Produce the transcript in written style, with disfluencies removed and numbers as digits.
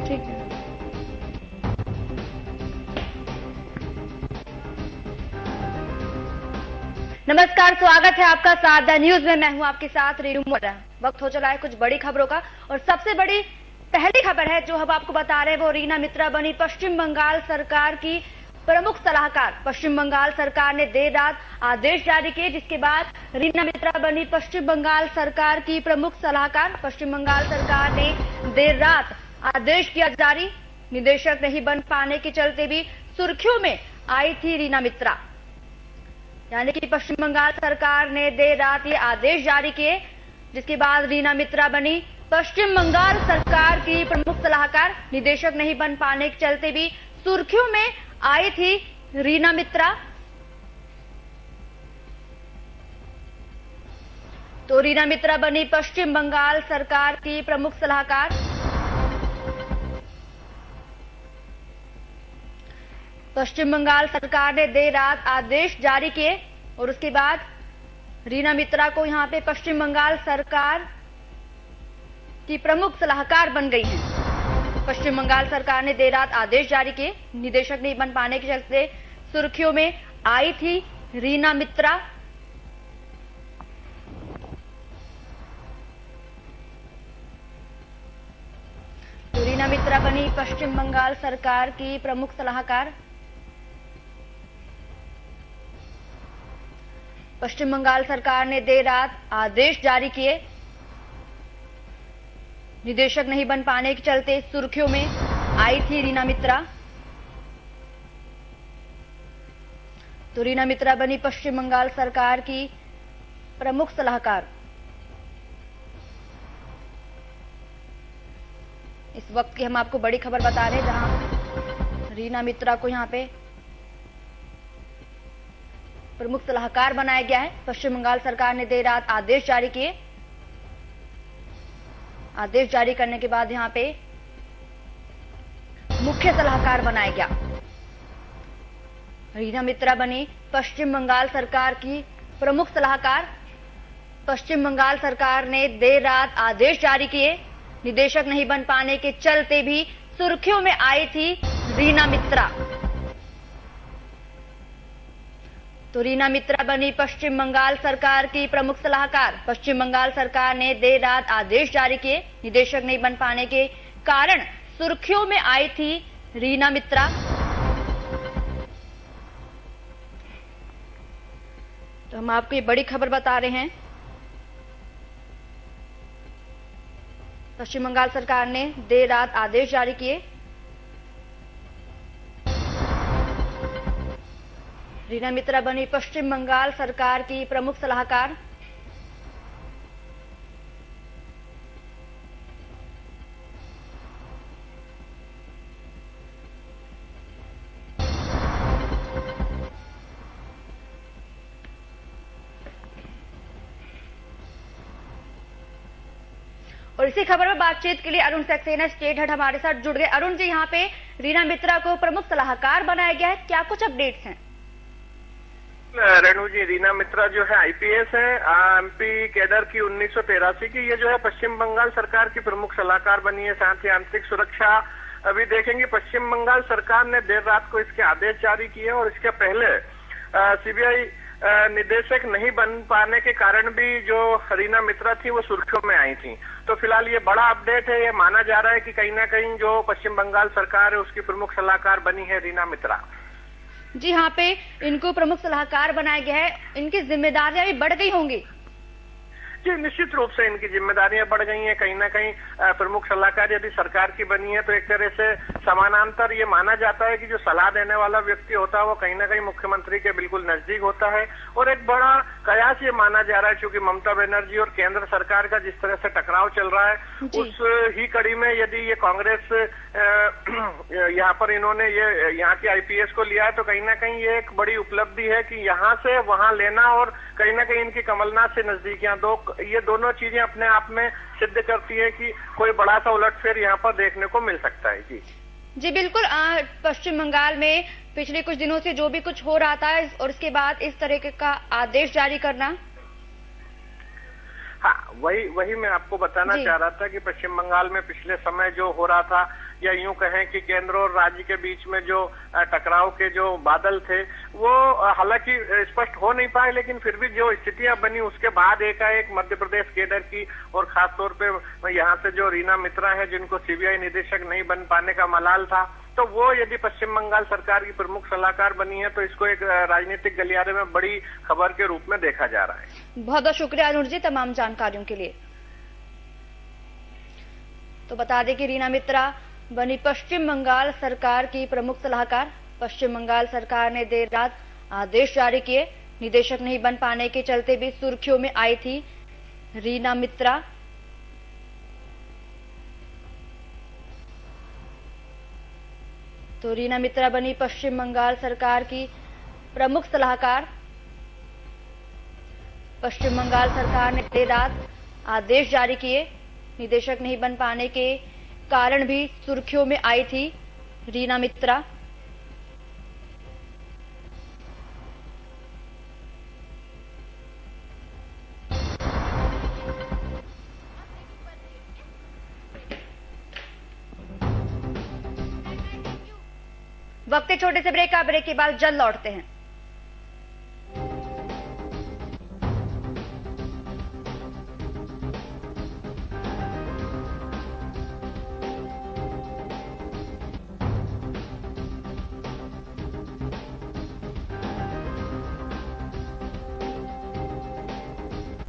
ठीक है। नमस्कार, स्वागत है आपका सादा न्यूज में। मैं हूं आपके साथ रेणु मोरा। वक्त हो चला है कुछ बड़ी खबरों का, और सबसे बड़ी पहली खबर है जो हम आपको बता रहे हैं वो रीना मित्रा बनी पश्चिम बंगाल सरकार की प्रमुख सलाहकार। पश्चिम बंगाल सरकार ने देर रात आदेश जारी किए, जिसके बाद रीना मित्रा बनी पश्चिम बंगाल सरकार की प्रमुख सलाहकार। पश्चिम बंगाल सरकार ने देर रात आदेश किया जारी। निदेशक नहीं बन पाने के चलते भी सुर्खियों में आई थी रीना मित्रा। यानी कि पश्चिम बंगाल सरकार ने देर रात ये आदेश जारी किए, जिसके बाद रीना मित्रा बनी पश्चिम बंगाल सरकार की प्रमुख सलाहकार। निदेशक नहीं बन पाने के चलते भी सुर्खियों में आई थी रीना मित्रा। तो रीना मित्रा बनी पश्चिम बंगाल सरकार की प्रमुख सलाहकार। पश्चिम बंगाल सरकार ने देर रात आदेश जारी किए और उसके बाद रीना मित्रा को यहां पे पश्चिम बंगाल सरकार की प्रमुख सलाहकार बन गई हैं। पश्चिम बंगाल सरकार ने देर रात आदेश जारी किए, निदेशक नहीं बन पाने के चलते सुर्खियों में आई थी रीना मित्रा। तो रीना मित्रा बनी पश्चिम बंगाल सरकार की प्रमुख सलाहकार। पश्चिम बंगाल सरकार ने देर रात आदेश जारी किए, निदेशक नहीं बन पाने के चलते सुर्खियों में आई थी रीना मित्रा। तो रीना मित्रा बनी पश्चिम बंगाल सरकार की प्रमुख सलाहकार। इस वक्त की हम आपको बड़ी खबर बता रहे हैं, जहां रीना मित्रा को यहां पे प्रमुख सलाहकार बनाया गया है। पश्चिम बंगाल सरकार ने देर रात आदेश जारी किए। आदेश जारी करने के बाद यहां पे मुख्य सलाहकार बनाया गया। रीना मित्रा बनी पश्चिम बंगाल सरकार की प्रमुख सलाहकार। पश्चिम बंगाल सरकार ने देर रात आदेश जारी किए, निदेशक नहीं बन पाने के चलते भी सुर्खियों में आई थी रीना मित्रा। तो रीना मित्रा बनी पश्चिम बंगाल सरकार की प्रमुख सलाहकार। पश्चिम बंगाल सरकार ने देर रात आदेश जारी किए, निदेशक नहीं बन पाने के कारण सुर्खियों में आई थी रीना मित्रा। तो हम आपको ये बड़ी खबर बता रहे हैं। पश्चिम बंगाल सरकार ने देर रात आदेश जारी किए। रीना मित्रा बनी पश्चिम बंगाल सरकार की प्रमुख सलाहकार। और इसी खबर में बातचीत के लिए अरुण सक्सेना स्टेट हेड हमारे साथ जुड़ गए। अरुण जी, यहाँ पे रीना मित्रा को प्रमुख सलाहकार बनाया गया है, क्या कुछ अपडेट्स हैं? रेणु जी, रीना मित्रा जो है आईपीएस है, एमपी कैडर की 1983 की। ये जो है पश्चिम बंगाल सरकार की प्रमुख सलाहकार बनी है। साथ ही आंतरिक सुरक्षा अभी देखेंगे। पश्चिम बंगाल सरकार ने देर रात को इसके आदेश जारी किए और इसके पहले सीबीआई निदेशक नहीं बन पाने के कारण भी जो रीना मित्रा थी वो सुर्खियों में आई थी। तो फिलहाल ये बड़ा अपडेट है। ये माना जा रहा है कि कहीं ना कहीं जो पश्चिम बंगाल सरकार है उसकी प्रमुख सलाहकार बनी है रीना मित्रा। जी, यहाँ पे इनको प्रमुख सलाहकार बनाया गया है, इनकी जिम्मेदारियां भी बढ़ गई होंगी। जी, निश्चित रूप से इनकी जिम्मेदारियां बढ़ गई हैं। कहीं ना कहीं प्रमुख सलाहकार यदि सरकार की बनी है तो एक तरह से समानांतर ये माना जाता है कि जो सलाह देने वाला व्यक्ति होता है वो कहीं ना कहीं मुख्यमंत्री के बिल्कुल नजदीक होता है। और एक बड़ा कयास ये माना जा रहा है, क्योंकि ममता बनर्जी और केंद्र सरकार का जिस तरह से टकराव चल रहा है, उस ही कड़ी में यदि ये कांग्रेस यहाँ पर इन्होंने ये यहाँ की आईपीएस को लिया है तो कहीं ना कहीं ये एक बड़ी उपलब्धि है कि यहाँ से वहां लेना और कहीं ना कहीं इनकी कमलनाथ से नजदीकियां, ये दोनों चीजें अपने आप में सिद्ध करती है कि कोई बड़ा सा उलटफेर यहाँ पर देखने को मिल सकता है। जी बिल्कुल। पश्चिम बंगाल में पिछले कुछ दिनों से जो भी कुछ हो रहा था और इसके बाद इस तरह का आदेश जारी करना, हाँ, वही मैं आपको बताना चाह रहा था कि पश्चिम बंगाल में पिछले समय जो हो रहा था या यूं कहें कि केंद्र और राज्य के बीच में जो टकराव के जो बादल थे वो हालांकि स्पष्ट हो नहीं पाए, लेकिन फिर भी जो स्थितियां बनी उसके बाद एकाएक मध्य प्रदेश केडर की और खासतौर पे यहाँ से जो रीना मित्रा है जिनको सीबीआई निदेशक नहीं बन पाने का मलाल था, तो वो यदि पश्चिम बंगाल सरकार की प्रमुख सलाहकार बनी है तो इसको एक राजनीतिक गलियारे में बड़ी खबर के रूप में देखा जा रहा है। बहुत बहुत शुक्रिया अनुज जी तमाम जानकारियों के लिए। तो बता दें कि रीना मित्रा बनी पश्चिम बंगाल सरकार की प्रमुख सलाहकार। पश्चिम बंगाल सरकार ने देर रात आदेश जारी किए, निदेशक नहीं बन पाने के चलते भी सुर्खियों में आई थी रीना मित्रा। तो रीना मित्रा बनी पश्चिम बंगाल सरकार की प्रमुख सलाहकार। पश्चिम बंगाल सरकार ने देर रात आदेश जारी किए, निदेशक नहीं बन पाने के कारण भी सुर्खियों में आई थी रीना मित्रा। वक्त छोटे से ब्रेक का, ब्रेक के बाद जल्द लौटते हैं।